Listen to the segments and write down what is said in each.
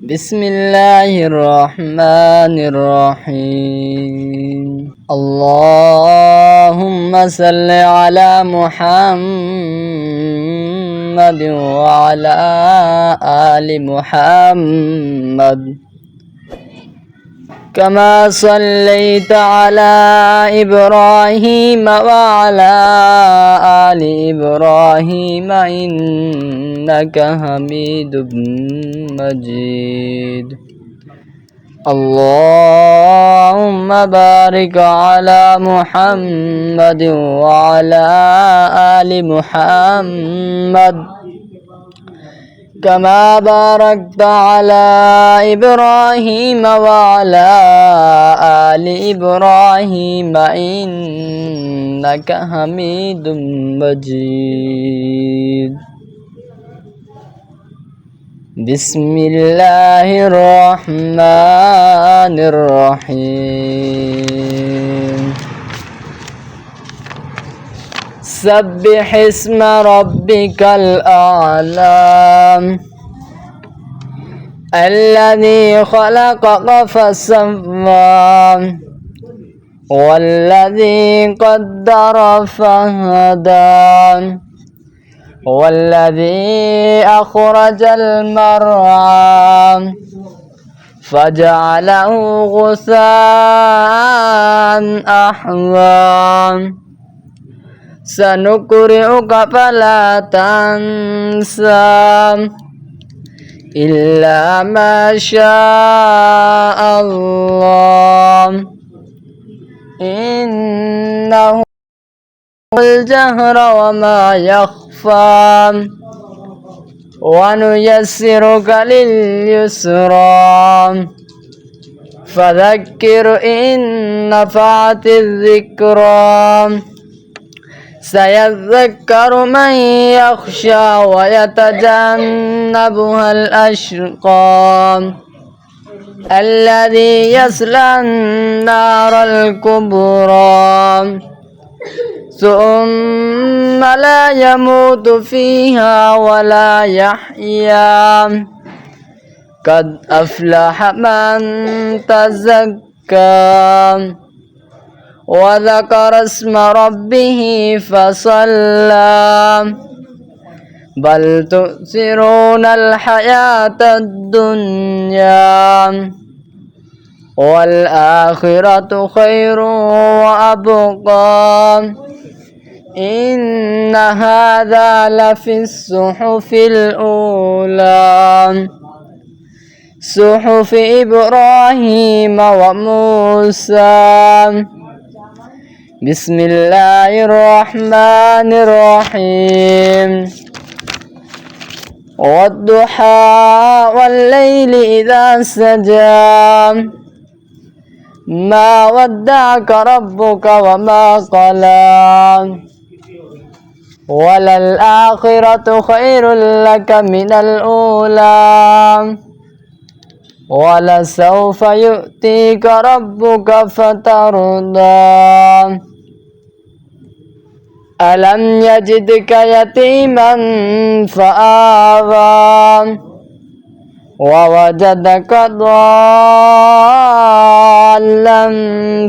بسم الله الرحمن الرحيم اللهم صل على محمد وعلى آل محمد كما صليت على إبراهيم وعلى آل إبراهيم إنك حميد مجيد اللهم بارك على محمد وعلى آل محمد كما باركت على إبراهيم وعلى آل إبراهيم إنك حميد مجيد بسم الله الرحمن الرحيم سبح اسم ربك الأعلى الذي خلق فسوى والذي قدر فهدى والذي أخرج المرعى فجعله غثاء أحوى سنقرئك فلا تنسى إلا ما شاء الله إنه الجهر وما يخفى ونيسرك لليسرى فذكر إن نفعت الذكرى سيذكر من يخشى ويتجنبها الأشقى الذي يصلى النار الكبرى ثم لا يموت فيها ولا يحيا قد أفلح من تزكى وذكر اسم ربه فصلى بل تؤثرون الحياة الدنيا والآخرة خير وأبقى إن هذا لفي الصحف الأولى صحف إبراهيم وموسى بسم الله الرحمن الرحيم والضحى والليل إذا سجى ما ودعك ربك وما قلى وللآخرة خير لك من الأولى ولسوف يؤتيك ربك فترضى ألم يجدك يتيما فآوى ووجدك ضالا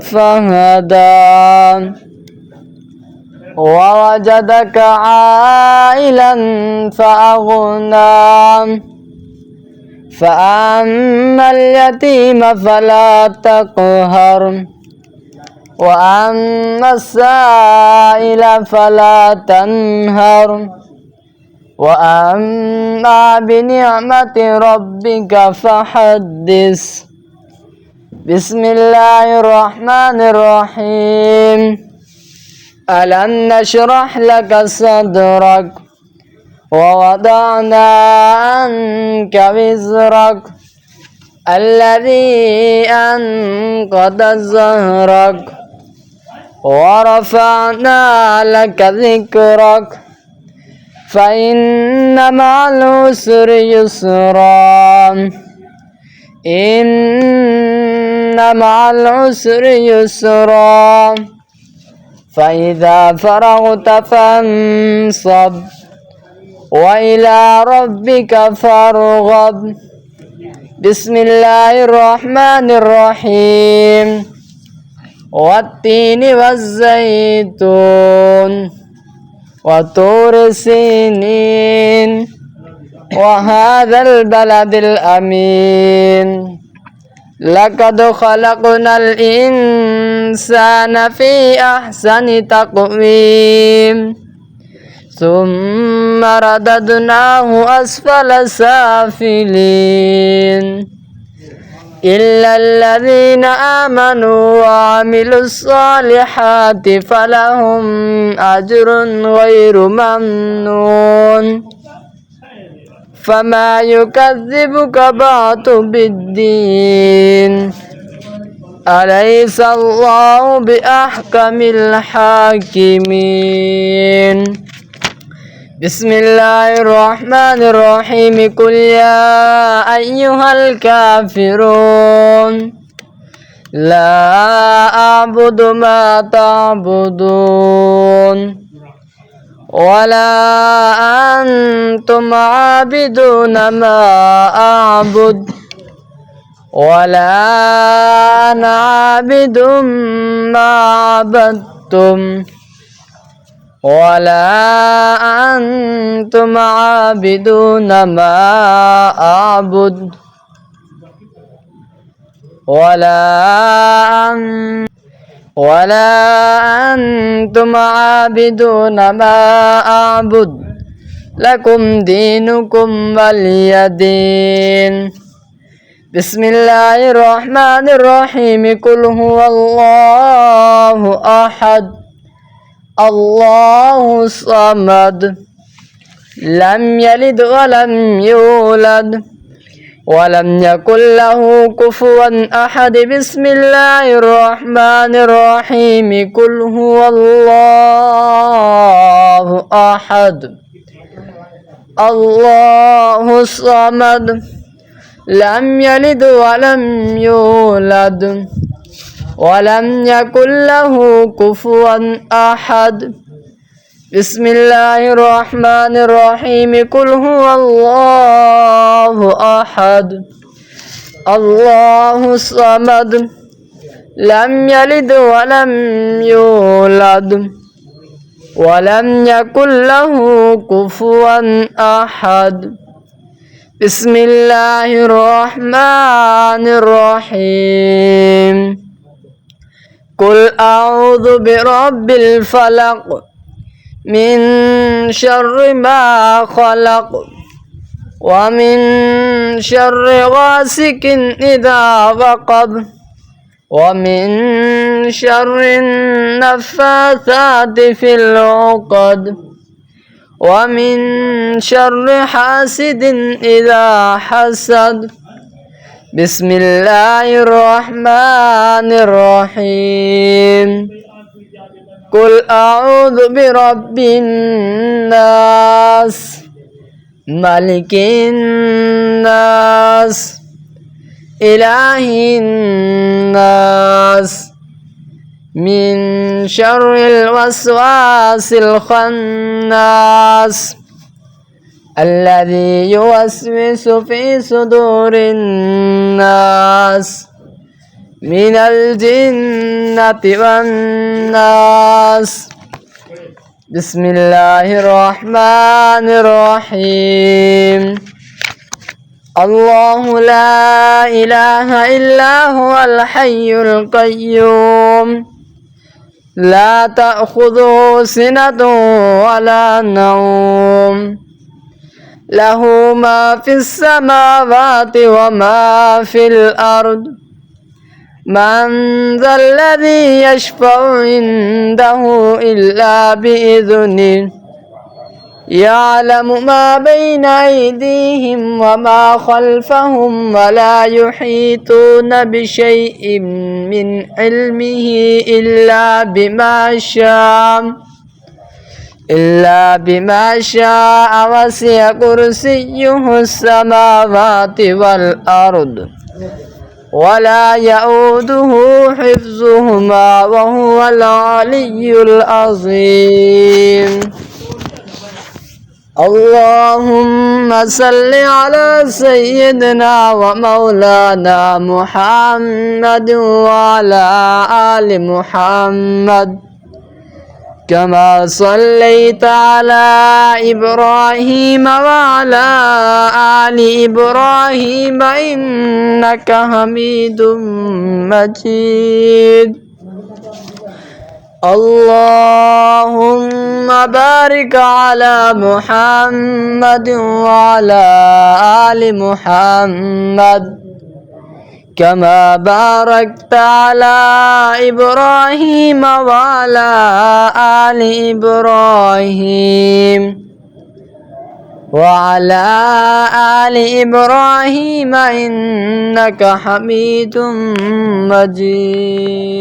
فهدى ووجدك عائلا فأغنى فأما اليتيم فلا تقهر وأما السائل فلا تنهر وأما بنعمة ربك فحدث بسم الله الرحمن الرحيم ألم نشرح لك صدرك ووضعنا عنك وزرك الذي أنقض ظهرك ورفعنا لك ذكرك فإن مع العسر يسرا إن مع العسر يسرا فإذا فرغت فانصب وإلى ربك فارغب بسم الله الرحمن الرحيم والتين والزيتون وطور سينين وهذا البلد الأمين لقد خلقنا الإنسان في أحسن تقويم ثم رددناه أسفل سافلين إلا الذين آمنوا وعملوا الصالحات فلهم أجر غير ممنون فما يكذبك بعد بالدين أليس الله بأحكم الحاكمين بسم الله الرحمن الرحيم قل يا أيها الكافرون لا أعبد ما تعبدون ولا أنتم عابدون ما أعبد ولا أنا عابد ما عبدتم ولا أنتم عابدون ما أعبد ولا أنتم عابدون ما أعبد لكم دينكم ولي دين بسم الله الرحمن الرحيم قل هو الله أحد الله الصمد لم يلد ولم يولد ولم يكن له كفوا أحد بسم الله الرحمن الرحيم قل هو الله أحد الله الصمد لم يلد ولم يولد ولم يكن له كفوا أحد بسم الله الرحمن الرحيم قل هو الله أحد الله الصمد لم يلد ولم يولد ولم يكن له كفوا أحد بسم الله الرحمن الرحيم قل أعوذ برب الفلق من شر ما خلق ومن شر غاسق إذا وقب ومن شر النفاثات في العقد ومن شر حاسد إذا حسد بسم الله الرحمن الرحيم قل أعوذ برب الناس ملك الناس إله الناس من شر الوسواس الخناس الذي يوسوس في صدور الناس من الجنة والناس بسم الله الرحمن الرحيم الله لا إله إلا هو الحي القيوم لا تأخذه سنة ولا نوم له ما في السماوات وما في الأرض من ذا الذي يشفع عنده إلا بإذنه يعلم ما بين أيديهم وما خلفهم ولا يحيطون بشيء من علمه إلا بما شاء وسع كرسيه السماوات والأرض ولا يؤوده حفظهما وهو العلي العظيم اللهم صل على سيدنا ومولانا محمد وعلى آل محمد كما صليت على إبراهيم وعلى آل إبراهيم إنك حميد مجيد اللهم بارك على محمد وعلى آل محمد كما باركت على إبراهيم وعلى آل إبراهيم وعلى آل إبراهيم إنك حميد مجيد.